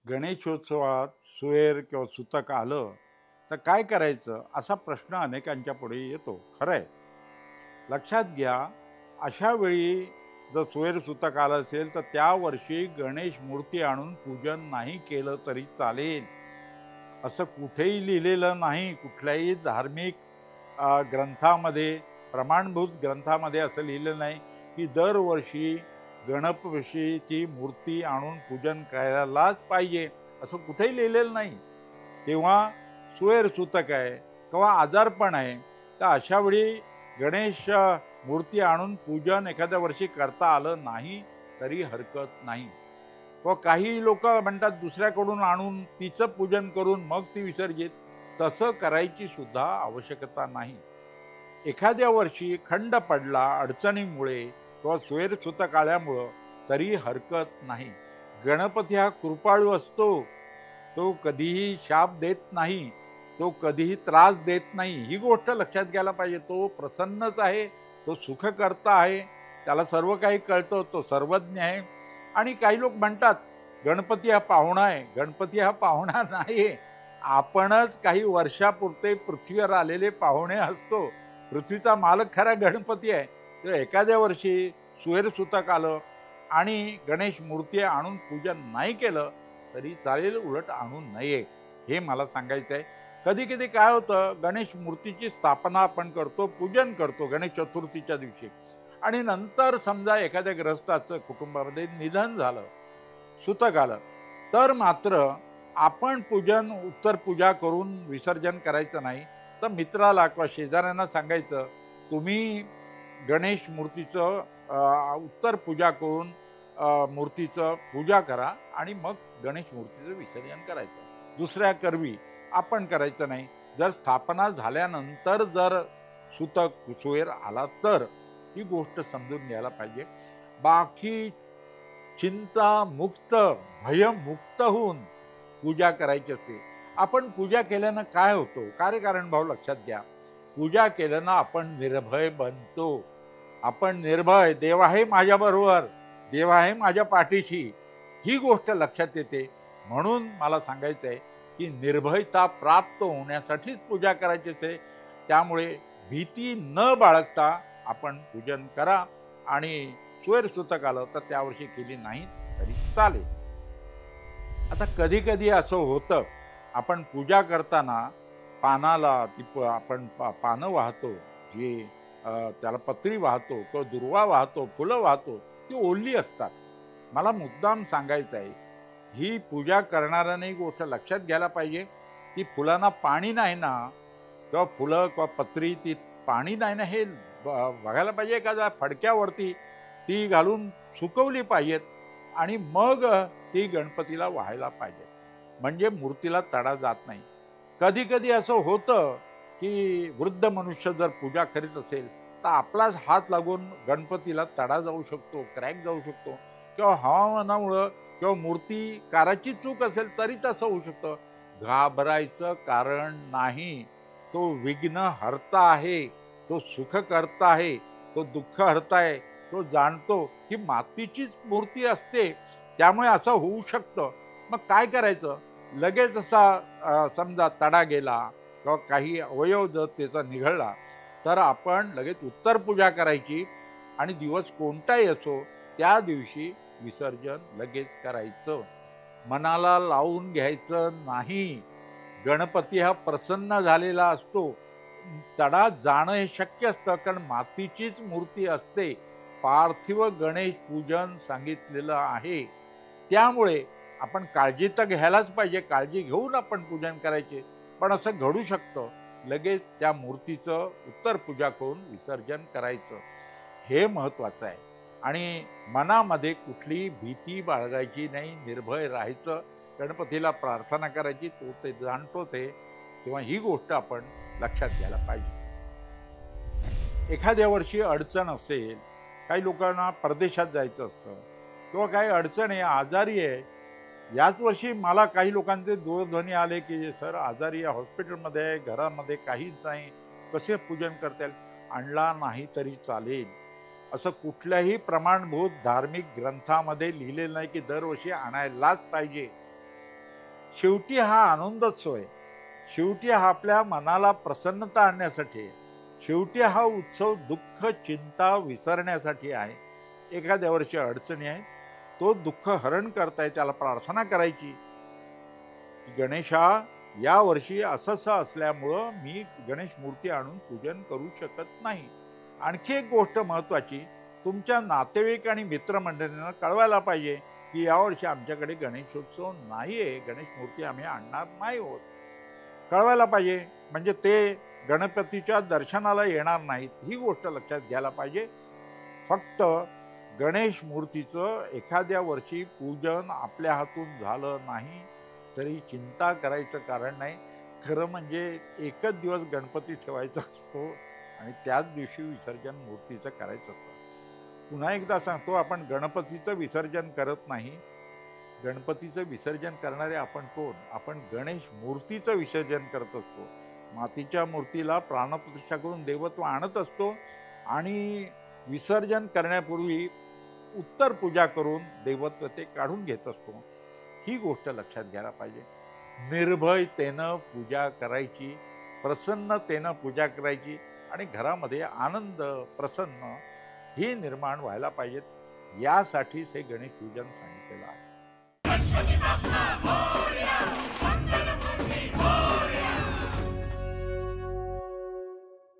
गणेशोत्सवात सुहेर किंवा सुतक आलं तर काय करायचं असा प्रश्न अनेकांच्या पुढे येतो. खरं आहे. लक्षात घ्या, अशा वेळी जर सुहेर सुतक आलं असेल तर त्या वर्षी गणेश मूर्ती आणून पूजन नाही केलं तरी चालेल. असं कुठेही लिहिलेलं नाही. कुठल्याही धार्मिक ग्रंथामध्ये, प्रमाणभूत ग्रंथामध्ये असं लिहिलं नाही की दरवर्षी गणपतीची मूर्ती आणून पूजन करायलाच पाहिजे, असं कुठेही लिहिलेलं नाही. तेव्हा सुहेर सुतक आहे किंवा आजारपण आहे, तर अशा वेळी गणेश मूर्ती आणून पूजन एखाद्या वर्षी करता आलं नाही तरी हरकत नाही. व काही लोक म्हणतात दुसऱ्याकडून आणून तिचं पूजन करून मग ती विसर्जित. तसं करायची सुद्धा आवश्यकता नाही. एखाद्या वर्षी खंड पडला अडचणीमुळे किंवा सुतक आल्यामुळं तरी हरकत नाही. गणपती हा कृपाळू असतो. तो कधीही शाप देत नाही, तो कधीही त्रास देत नाही. ही गोष्ट लक्षात घ्यायला पाहिजे. तो प्रसन्नच आहे, तो सुखकर्ता आहे, त्याला सर्व काही कळतं, तो सर्वज्ञ आहे. आणि काही लोक म्हणतात गणपती हा पाहुणा आहे. गणपती हा पाहुणा नाही. आपणच काही वर्षापुरते पृथ्वीवर आलेले पाहुणे असतो. पृथ्वीचा मालक खरा गणपती आहे. तर एखाद्या वर्षी सुहेर सुतक आलं आणि गणेश मूर्ती आणून पूजन नाही केलं तरी चालेल, उलट आणू नये, हे मला सांगायचं आहे. कधी कधी काय होतं, गणेश मूर्तीची स्थापना आपण करतो, पूजन करतो गणेश चतुर्थीच्या दिवशी, आणि नंतर समजा एखाद्या ग्रस्ताचं कुटुंबामध्ये निधन झालं, सुतक आलं, तर मात्र आपण पूजन उत्तर पूजा करून विसर्जन करायचं नाही. तर मित्राला किंवा शेजाऱ्यांना सांगायचं, तुम्ही गणेश मूर्तीचं उत्तर पूजा करून मूर्तीचं पूजा करा आणि मग गणेश मूर्तीचं विसर्जन करायचं. दुसऱ्या करवी आपण करायचं नाही. जर स्थापना झाल्यानंतर जर सुतक सुहेर आला तर ही गोष्ट समजून घ्यायला पाहिजे. बाकी चिंता मुक्त, भयमुक्त होऊन पूजा करायची असते. आपण पूजा केल्यानं काय होतं, कार्यकारण भाव लक्षात घ्या. पूजा केल्यानं आपण निर्भय बनतो. आपण निर्भय, देव आहे माझ्याबरोबर, देव आहे माझ्या पाठीशी, ही गोष्ट लक्षात येते. म्हणून मला सांगायचं आहे की निर्भयता प्राप्त होण्यासाठीच पूजा करायचीच आहे. त्यामुळे भीती न बाळगता आपण पूजन करा. आणि सुहेर सुतक आलं तर त्या वर्षी केली नाही तरी चालेल. आता कधी कधी असं होतं, आपण पूजा करताना पानाला आपण पानं वाहतो, जी त्याला पत्री वाहतो किंवा दुर्वा वाहतो, फुलं वाहतो, ती ओली असतात. मला मुद्दाम सांगायचं आहे, ही पूजा करणाऱ्याने गोष्ट लक्षात घ्यायला पाहिजे की फुलांना पाणी नाही ना, किंवा फुलं किंवा पत्री ती पाणी नाही ना, हे बघायला पाहिजे. एखाद्या फडक्यावरती ती घालून सुकवली पाहिजेत आणि मग ती गणपतीला व्हायला पाहिजे, म्हणजे मूर्तीला तडा जात नाही. कधी कधी असं होतं की वृद्ध मनुष्य जर पूजा करीत असेल तर आपलाच हात लागून गणपतीला तडा जाऊ शकतो, क्रॅक जाऊ शकतो, किंवा हवामानामुळं किंवा मूर्तिकाराची चूक असेल तरी तसं होऊ शकतं. घाबरायचं कारण नाही. तो विघ्न हरता आहे, तो सुख करता आहे, तो दुःख हरताय, तो जाणतो. ही मातीचीच मूर्ती असते, त्यामुळे असं होऊ शकतं. मग काय करायचं? लगेच असा समजा तडा गेला किंवा काही अवयव जर त्याचा निघळला तर आपण लगेच उत्तर पूजा करायची आणि दिवस कोणताही असो त्या दिवशी विसर्जन लगेच करायचं. मनाला लावून घ्यायचं नाही. गणपती हा प्रसन्न झालेला असतो. तडा जाणं हे शक्य असतं, कारण मातीचीच मूर्ती असते. पार्थिव गणेश पूजन सांगितलेलं आहे. त्यामुळे आपण काळजी तर घ्यायलाच पाहिजे, काळजी घेऊन आपण पूजन करायचे. पण असं घडू शकतं, लगेच त्या मूर्तीचं उत्तर पूजा करून विसर्जन करायचं, हे महत्वाचं आहे. आणि मनामध्ये कुठलीही भीती बाळगायची नाही, निर्भय राहायचं, गणपतीला प्रार्थना करायची, तो ते जाणतोच आहे. तेव्हा ही गोष्ट आपण लक्षात घ्यायला पाहिजे. एखाद्या वर्षी अडचण असेल, काही लोकांना परदेशात जायचं असतं किंवा काही अडचण आहे, आजारी आहे. याच वर्षी मला काही लोकांचे दूरध्वनी आले की सर आजारी आहे, हॉस्पिटलमध्ये आहे, घरामध्ये काहीच नाही, कसे पूजन करता येईल? आणला नाही तरी चालेल. असं कुठल्याही प्रमाणभूत धार्मिक ग्रंथामध्ये लिहिलेलं नाही की दरवर्षी आणायलाच पाहिजे. शेवटी हा आनंदोत्सव आहे. शेवटी हा आपल्या मनाला प्रसन्नता आणण्यासाठी आहे. शेवटी हा उत्सव दुःख, चिंता विसरण्यासाठी आहे. एखाद्या वर्षी अडचणी आहेत, तो दुःख हरण करताय, त्याला प्रार्थना करायची, की गणेशा, या वर्षी असं असल्यामुळं मी गणेश मूर्ती आणून पूजन करू शकत नाही. आणखी एक गोष्ट महत्वाची, तुमच्या नातेवाईक आणि मित्रमंडळींना कळवायला पाहिजे, की यावर्षी आमच्याकडे गणेशोत्सव नाहीये, गणेश मूर्ती आम्ही आणणार नाही आहोत. कळवायला पाहिजे, म्हणजे ते गणपतीच्या दर्शनाला येणार नाहीत, ही गोष्ट लक्षात घ्यायला पाहिजे. फक्त गणेश मूर्तीचं एखाद्या वर्षी पूजन आपल्या हातून झालं नाही तरी चिंता करायचं कारण नाही. खरं म्हणजे एकच दिवस गणपती ठेवायचा असतो आणि त्याच दिवशी विसर्जन मूर्तीचं करायचं असतं. पुन्हा एकदा सांगतो, आपण गणपतीचं विसर्जन करत नाही. गणपतीचं विसर्जन करणारे आपण कोण? आपण गणेश मूर्तीचं विसर्जन करत असतो. मातीच्या मूर्तीला प्राणप्रतिष्ठा करून देवत्व आणत असतो आणि विसर्जन करण्यापूर्वी उत्तर पूजा करून देवत्व ते काढून घेत असतो. ही गोष्ट लक्षात घ्यायला पाहिजे. निर्भयतेनं पूजा करायची, प्रसन्नतेनं पूजा करायची आणि घरामध्ये आनंद, प्रसन्न हे निर्माण व्हायला पाहिजेत. यासाठीच हे गणेश पूजन सांगितलेलं आहे.